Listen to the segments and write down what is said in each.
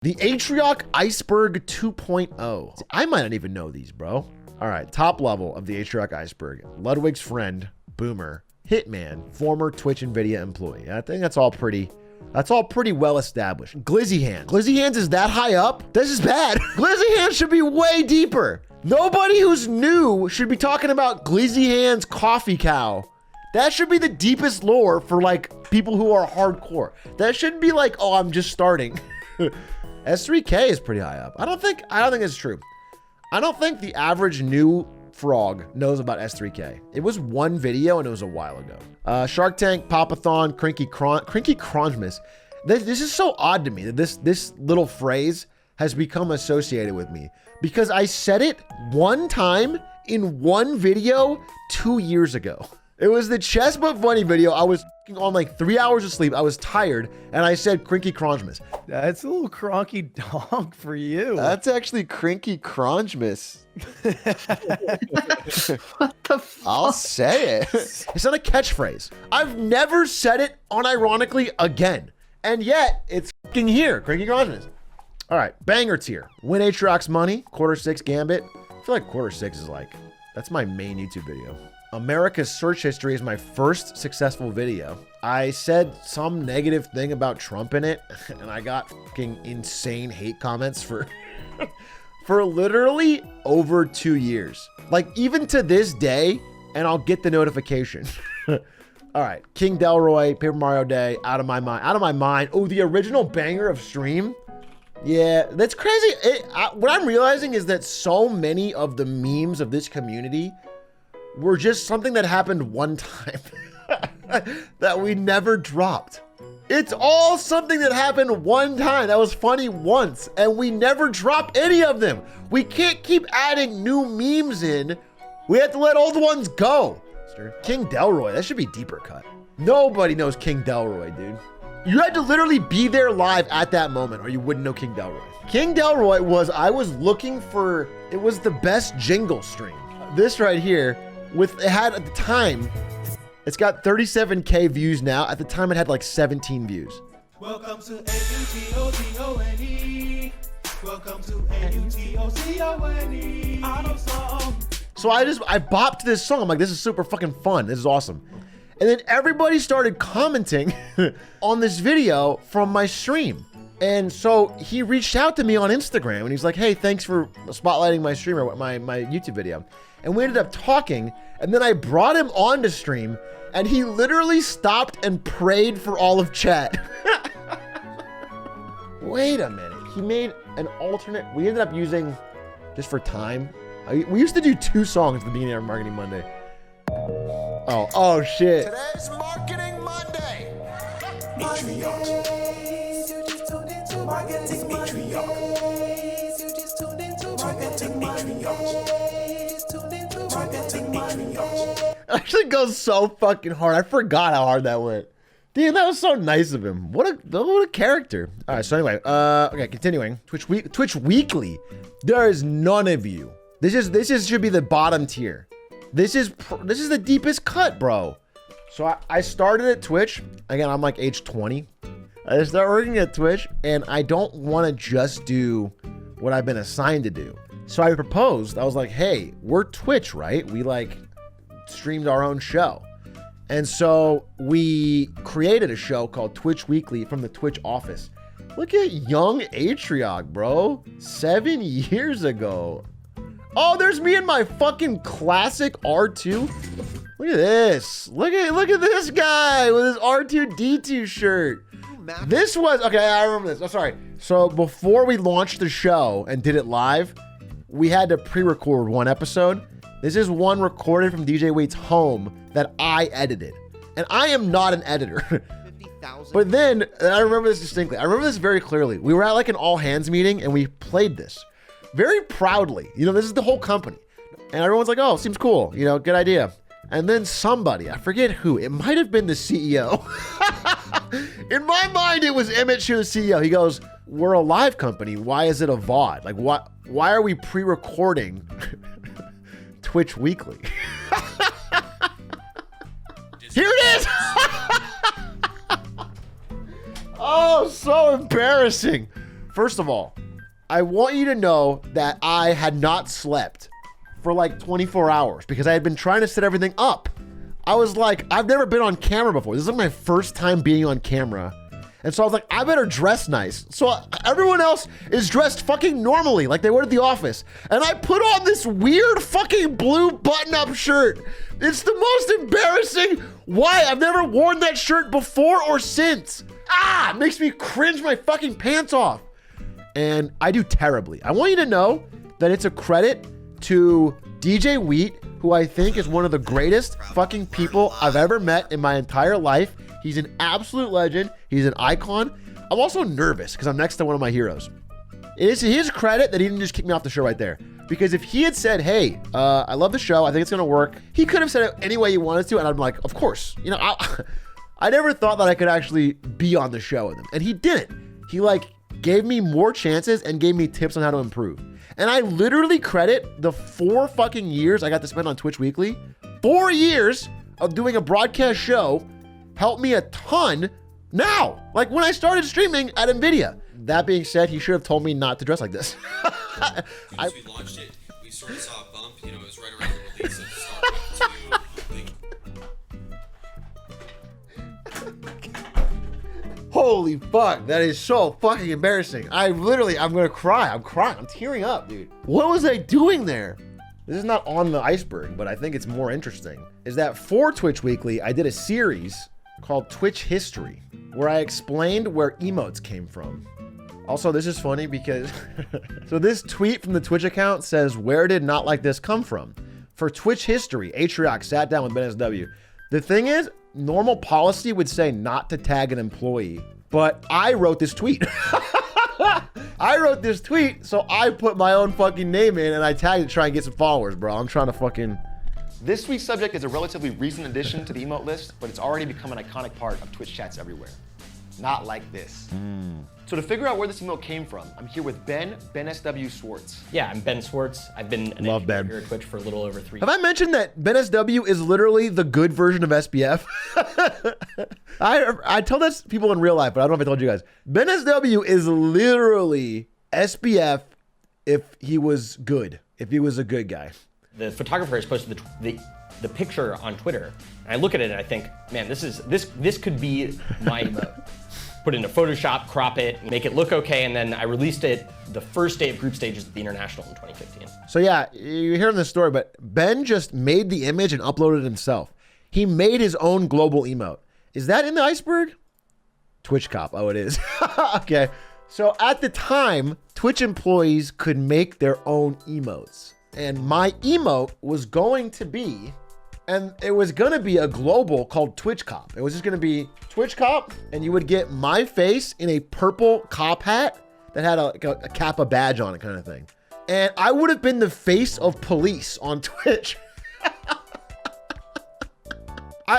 The ATRIOC ICEBERG 2.0. I might not even know these, bro. All right, top level of the ATRIOC ICEBERG. Ludwig's friend, Boomer, Hitman, former Twitch NVIDIA employee. I think that's all pretty well established. Glizzy Hands. Glizzy Hands is that high up? This is bad. Glizzy Hands should be way deeper. Nobody who's new should be talking about Glizzy Hands Coffee Cow. That should be the deepest lore for like people who are hardcore. That shouldn't be like, oh, I'm just starting. S3K is pretty high up. I don't think it's true. I don't think the average new frog knows about S3K. It was one video and it was a while ago. Shark Tank, Papathon, Crinky Crongemus. This is so odd to me that this little phrase has become associated with me because I said it one time in one video 2 years ago. It was the Chess But Funny video. I was on like 3 hours of sleep. I was tired and I said Crinky Crongemus. That's a little cronky dog for you. That's actually Crinky Crongemus. What the fuck? I'll say it. It's not a catchphrase. I've never said it unironically again. And yet it's fucking here. Crinky Crongemus. All right, banger tier. Win ATRIOC's money. Q6 Gambit. I feel like Q6 is like, that's my main YouTube video. America's search history is my first successful video. I said some negative thing about Trump in it, and I got fucking insane hate comments for literally over 2 years. Like even to this day, and I'll get the notification. All right, King Delroy, Paper Mario Day, Out of My Mind. Oh, the original banger of stream. Yeah, that's crazy. What I'm realizing is that so many of the memes of this community were just something that happened one time that we never dropped. It's all something that happened one time that was funny once and we never drop any of them. We can't keep adding new memes in. We have to let old ones go. King Delroy, that should be deeper cut. Nobody knows King Delroy, dude. You had to literally be there live at that moment or you wouldn't know King Delroy. King Delroy was, I was looking for, it was the best jingle stream. This right here, it had at the time, it's got 37K views now. At the time, it had like 17 views. Welcome to AUTOCONE. Welcome to AUTOCONE. So I bopped to this song. I'm like, this is super fucking fun. This is awesome. And then everybody started commenting on this video from my stream. And so he reached out to me on Instagram and he's like, hey, thanks for spotlighting my stream or my YouTube video. And we ended up talking, and then I brought him on to stream, and he literally stopped and prayed for all of chat. Wait a minute. He made an alternate. We ended up using, just for time, we used to do 2 songs at the beginning of Marketing Monday. Oh shit. Today's Marketing Monday. It actually goes so fucking hard. I forgot how hard that went. Damn, that was so nice of him. What a character. All right, so anyway, okay, continuing. Twitch Weekly. There is none of you. This should be the bottom tier. This is the deepest cut, bro. So I started at Twitch. Again, I'm like age 20. I started working at Twitch, and I don't want to just do what I've been assigned to do. So I proposed, I was like, hey, we're Twitch, right? We like streamed our own show. And so we created a show called Twitch Weekly from the Twitch office. Look at young ATRIOC, bro. 7 years ago. Oh, there's me in my fucking classic R2. Look at this. Look at this guy with his R2-D2 shirt. This was, okay, I remember this. I'm sorry. So before we launched the show and did it live, we had to pre-record one episode. This is one recorded from DJ Wait's home that I edited. And I am not an editor. But then, and I remember this distinctly. I remember this very clearly. We were at like an all hands meeting and we played this very proudly. You know, this is the whole company. And everyone's like, oh, seems cool. You know, good idea. And then somebody, I forget who, it might have been the CEO. In my mind, it was Emmett Shear, the CEO. He goes, we're a live company. Why is it a VOD? Like, why are we pre-recording Twitch Weekly? Here it is! Oh, so embarrassing. First of all, I want you to know that I had not slept for like 24 hours because I had been trying to set everything up. I was like, I've never been on camera before. This is like my first time being on camera. And so I was like, I better dress nice. So everyone else is dressed fucking normally, like they were at the office. And I put on this weird fucking blue button-up shirt. It's the most embarrassing. Why? I've never worn that shirt before or since. It makes me cringe my fucking pants off. And I do terribly. I want you to know that it's a credit to DJ Wheat, who I think is one of the greatest fucking people I've ever met in my entire life. He's an absolute legend. He's an icon. I'm also nervous because I'm next to one of my heroes. It is to his credit that he didn't just kick me off the show right there. Because if he had said, hey, I love the show, I think it's gonna work, he could have said it any way he wanted to, and I'm like, of course. You know, I never thought that I could actually be on the show with him. And he didn't. He like gave me more chances and gave me tips on how to improve. And I literally credit the 4 fucking years I got to spend on Twitch Weekly. 4 years of doing a broadcast show helped me a ton now. Like when I started streaming at NVIDIA. That being said, he should have told me not to dress like this. Once we launched it, we sort of saw a bump. You know, it was right around the release of Starcraft 2. Holy fuck, that is so fucking embarrassing. I'm gonna cry. I'm crying. I'm tearing up, dude. What was I doing there? This is not on the iceberg, but I think it's more interesting. Is that for Twitch Weekly, I did a series called Twitch History, where I explained where emotes came from. Also, this is funny because, so this tweet from the Twitch account says, where did Not Like This come from? For Twitch History, ATRIOC sat down with Ben SW. The thing is, normal policy would say not to tag an employee, but I wrote this tweet. I wrote this tweet, so I put my own fucking name in and I tagged it to try and get some followers, bro. I'm trying to fucking... This tweet subject is a relatively recent addition to the emote list, but it's already become an iconic part of Twitch chats everywhere. Not like this. So to figure out where this emote came from, I'm here with Ben SW Swartz. Yeah, I'm Ben Swartz. I've been an Love engineer Ben. here at Twitch for a little over 3 Have years. I mentioned that Ben SW is literally the good version of SBF? I tell this people in real life, but I don't know if I told you guys. Ben SW is literally SBF if he was good, if he was a good guy. The photographer has posted the picture on Twitter, and I look at it and I think, man, this could be my emote. Put it into Photoshop, crop it, make it look okay, and then I released it the first day of group stages at the International in 2015. So yeah, you're hearing this story, but Ben just made the image and uploaded it himself. He made his own global emote. Is that in the iceberg? Twitch Cop, oh it is. Okay, so at the time, Twitch employees could make their own emotes. And my emote was going to be, and it was gonna be a global called Twitch Cop. It was just gonna be Twitch Cop, and you would get my face in a purple cop hat that had a Kappa badge on it kind of thing. And I would have been the face of police on Twitch.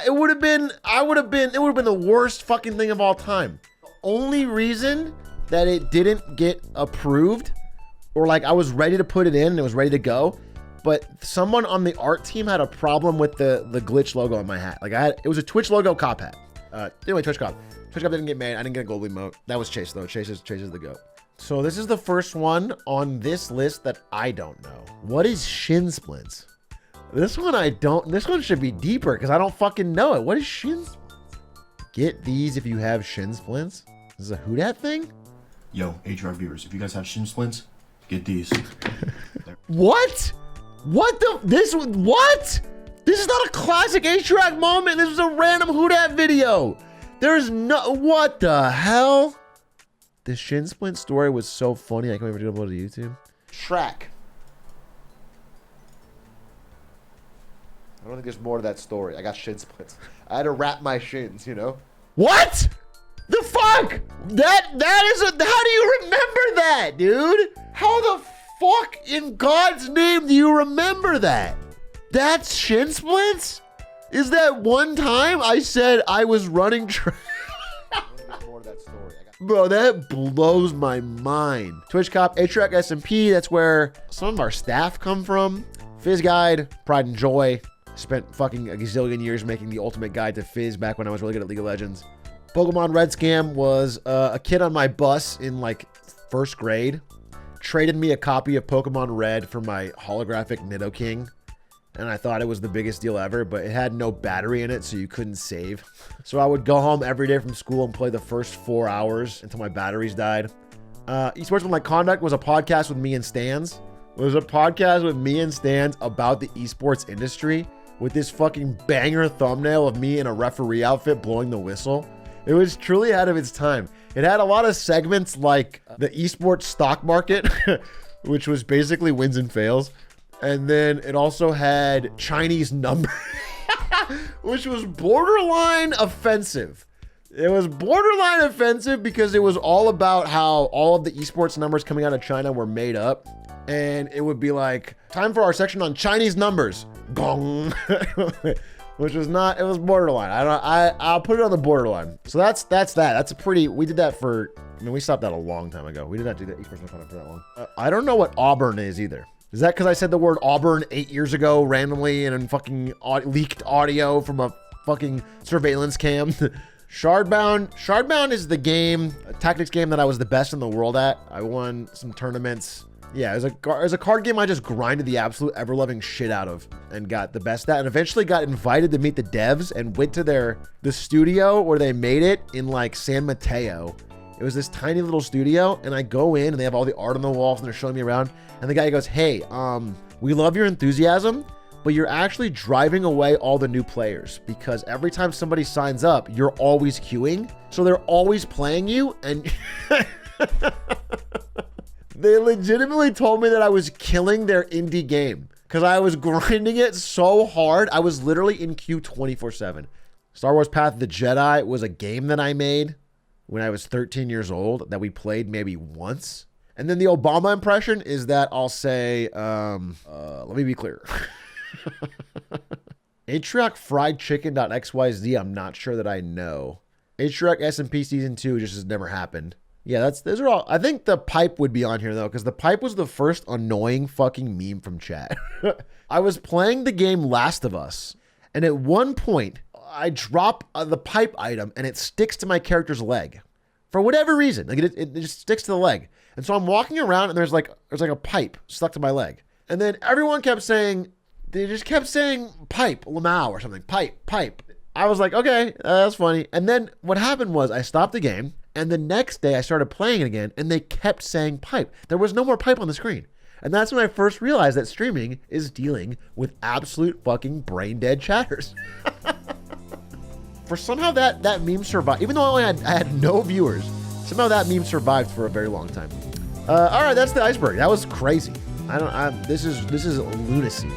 It would have been the worst fucking thing of all time. The only reason that it didn't get approved, or like I was ready to put it in and it was ready to go, but someone on the art team had a problem with the glitch logo on my hat. Like it was a Twitch logo cop hat. Anyway, Twitch Cop. Twitch Cop didn't get made. I didn't get a gold emote. That was Chase though. Chase is the goat. So this is the first one on this list that I don't know. What is shin splints? This one should be deeper because I don't fucking know it. What is shin splints? Get these if you have shin splints. This is a who dat thing? Yo, ATRIOC viewers, if you guys have shin splints, get these. What? What? This is not a classic ATRIOC moment. This was a random who dat video. There's no, what the hell? The shin splint story was so funny. I can't even upload it to YouTube. Shrek. I don't think there's more to that story. I got shin splints. I had to wrap my shins, you know? What? The fuck? That is how do you remember that, dude? How the fuck in God's name do you remember that? That's shin splints? Is that one time I said I was running track? Bro, that blows my mind. Twitch Cop, ATRIOC SMP, that's where some of our staff come from. Fizz Guide, Pride and Joy. Spent fucking a gazillion years making the ultimate guide to Fizz back when I was really good at League of Legends. Pokemon Red Scam was a kid on my bus in like first grade traded me a copy of Pokemon Red for my holographic Nidoking. And I thought it was the biggest deal ever, but it had no battery in it, so you couldn't save. So I would go home every day from school and play the first 4 hours until my batteries died. Esports with My Conduct was a podcast with me and Stans. It was a podcast with me and Stans about the esports industry with this fucking banger thumbnail of me in a referee outfit blowing the whistle. It was truly ahead of its time. It had a lot of segments like the esports stock market, which was basically wins and fails. And then it also had Chinese number, which was borderline offensive. It was borderline offensive because it was all about how all of the esports numbers coming out of China were made up. And it would be like, time for our section on Chinese numbers. Gong. Which was not, it was borderline. I'll put it on the borderline. So that's that. That's a pretty, we did that for, I mean, we stopped that a long time ago. We did not do that esports for that long. I don't know what Auburn is either. Is that because I said the word Auburn 8 years ago randomly and in fucking leaked audio from a fucking surveillance cam? Shardbound is the game, a tactics game that I was the best in the world at. I won some tournaments. Yeah, it was a card game I just grinded the absolute ever-loving shit out of and got the best at, and eventually got invited to meet the devs and went to the studio where they made it in like San Mateo. It was this tiny little studio, and I go in and they have all the art on the walls and they're showing me around, and the guy goes, "Hey, we love your enthusiasm, but you're actually driving away all the new players because every time somebody signs up, you're always queuing, so they're always playing you." And they legitimately told me that I was killing their indie game because I was grinding it so hard. I was literally in queue 24/7. Star Wars Path of the Jedi was a game that I made when I was 13 years old that we played maybe once. And then the Obama impression is that I'll say, let me be clear. ATRIOC fried chicken.xyz, I'm not sure that I know. ATRIOC SMP season 2 just has never happened. Yeah, those are all. I think the pipe would be on here though, because the pipe was the first annoying fucking meme from chat. I was playing the game Last of Us, and at one point, I drop the pipe item and it sticks to my character's leg. For whatever reason, like it just sticks to the leg. And so I'm walking around and there's like a pipe stuck to my leg. And then everyone kept saying, they just kept saying pipe, Lamau or something, pipe. I was like, okay, that's funny. And then what happened was I stopped the game, and the next day I started playing it again, and they kept saying pipe. There was no more pipe on the screen. And that's when I first realized that streaming is dealing with absolute fucking brain dead chatters. For somehow that meme survived, even though I had no viewers, somehow that meme survived for a very long time. All right, that's the iceberg. That was crazy. This is lunacy.